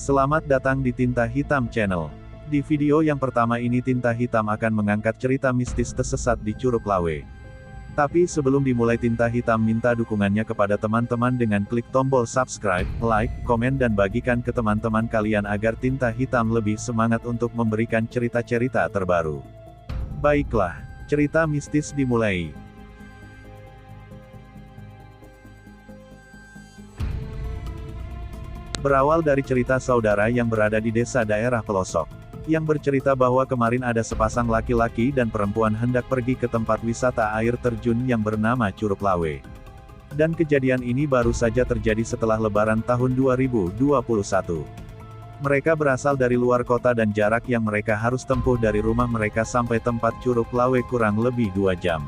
Selamat datang di Tinta Hitam Channel. Di video yang pertama ini Tinta Hitam akan mengangkat cerita mistis tersesat di Curug Lawe. Tapi sebelum dimulai Tinta Hitam minta dukungannya kepada teman-teman dengan klik tombol subscribe, like, komen dan bagikan ke teman-teman kalian agar Tinta Hitam lebih semangat untuk memberikan cerita-cerita terbaru. Baiklah, cerita mistis dimulai. Berawal dari cerita saudara yang berada di desa daerah pelosok, yang bercerita bahwa kemarin ada sepasang laki-laki dan perempuan hendak pergi ke tempat wisata air terjun yang bernama Curug Lawe. Dan kejadian ini baru saja terjadi setelah Lebaran tahun 2021. Mereka berasal dari luar kota dan jarak yang mereka harus tempuh dari rumah mereka sampai tempat Curug Lawe kurang lebih 2 jam.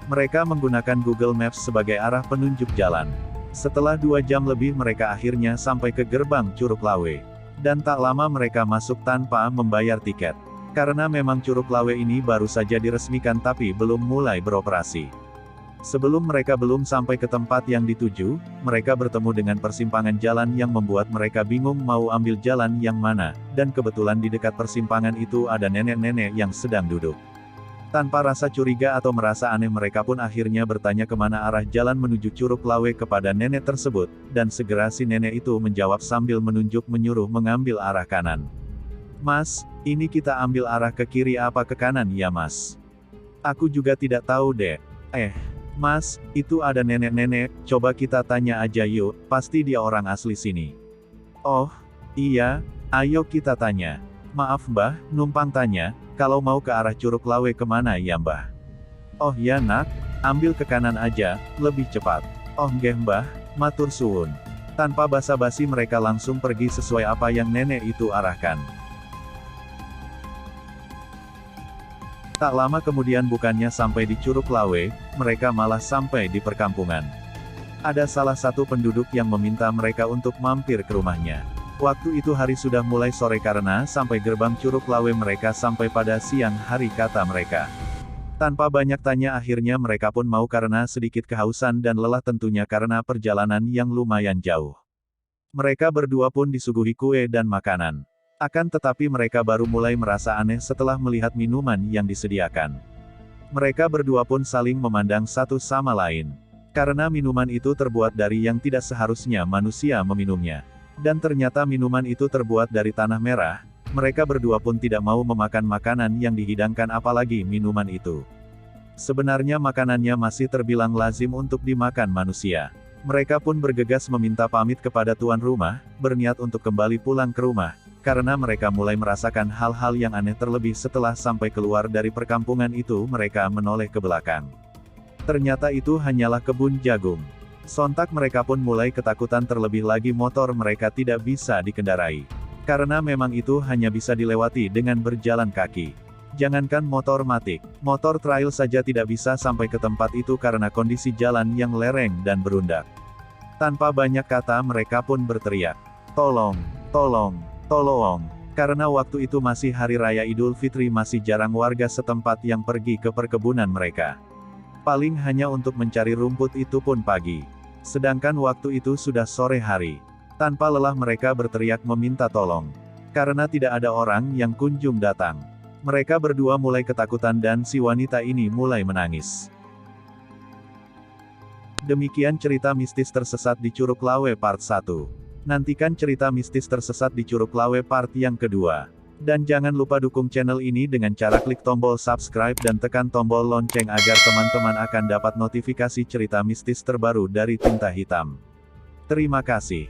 Mereka menggunakan Google Maps sebagai arah penunjuk jalan. Setelah 2 jam lebih mereka akhirnya sampai ke gerbang Curug Lawe. Dan tak lama mereka masuk tanpa membayar tiket. Karena memang Curug Lawe ini baru saja diresmikan tapi belum mulai beroperasi. Sebelum mereka belum sampai ke tempat yang dituju, mereka bertemu dengan persimpangan jalan yang membuat mereka bingung mau ambil jalan yang mana, dan kebetulan di dekat persimpangan itu ada nenek-nenek yang sedang duduk. Tanpa rasa curiga atau merasa aneh mereka pun akhirnya bertanya kemana arah jalan menuju Curug Lawe kepada nenek tersebut, dan segera si nenek itu menjawab sambil menunjuk menyuruh mengambil arah kanan. "Mas, ini kita ambil arah ke kiri apa ke kanan ya mas? Aku juga tidak tahu deh." Mas, itu ada nenek-nenek, coba kita tanya aja yuk, pasti dia orang asli sini." "Oh, iya, ayo kita tanya." "Maaf mbah, numpang tanya, kalau mau ke arah Curug Lawe kemana ya mbah?" "Oh ya nak, ambil ke kanan aja, lebih cepat." "Oh nggih mbah, matur suwun." Tanpa basa-basi mereka langsung pergi sesuai apa yang nenek itu arahkan. Tak lama kemudian bukannya sampai di Curug Lawe, mereka malah sampai di perkampungan. Ada salah satu penduduk yang meminta mereka untuk mampir ke rumahnya. Waktu itu hari sudah mulai sore karena sampai gerbang Curug Lawe mereka sampai pada siang hari kata mereka. Tanpa banyak tanya akhirnya mereka pun mau karena sedikit kehausan dan lelah tentunya karena perjalanan yang lumayan jauh. Mereka berdua pun disuguhi kue dan makanan. Akan tetapi mereka baru mulai merasa aneh setelah melihat minuman yang disediakan. Mereka berdua pun saling memandang satu sama lain. Karena minuman itu terbuat dari yang tidak seharusnya manusia meminumnya. Dan ternyata minuman itu terbuat dari tanah merah, mereka berdua pun tidak mau memakan makanan yang dihidangkan apalagi minuman itu. Sebenarnya makanannya masih terbilang lazim untuk dimakan manusia. Mereka pun bergegas meminta pamit kepada tuan rumah, berniat untuk kembali pulang ke rumah, karena mereka mulai merasakan hal-hal yang aneh terlebih setelah sampai keluar dari perkampungan itu mereka menoleh ke belakang. Ternyata itu hanyalah kebun jagung. Sontak mereka pun mulai ketakutan terlebih lagi motor mereka tidak bisa dikendarai. Karena memang itu hanya bisa dilewati dengan berjalan kaki. Jangankan motor matic, motor trail saja tidak bisa sampai ke tempat itu karena kondisi jalan yang lereng dan berundak. Tanpa banyak kata mereka pun berteriak, "Tolong, tolong, tolong." Karena waktu itu masih hari raya Idul Fitri masih jarang warga setempat yang pergi ke perkebunan mereka. Paling hanya untuk mencari rumput itu pun pagi. Sedangkan waktu itu sudah sore hari. Tanpa lelah mereka berteriak meminta tolong. Karena tidak ada orang yang kunjung datang. Mereka berdua mulai ketakutan dan si wanita ini mulai menangis. Demikian cerita mistis tersesat di Curug Lawe part 1. Nantikan cerita mistis tersesat di Curug Lawe part yang kedua. Dan jangan lupa dukung channel ini dengan cara klik tombol subscribe dan tekan tombol lonceng agar teman-teman akan dapat notifikasi cerita mistis terbaru dari Tinta Hitam. Terima kasih.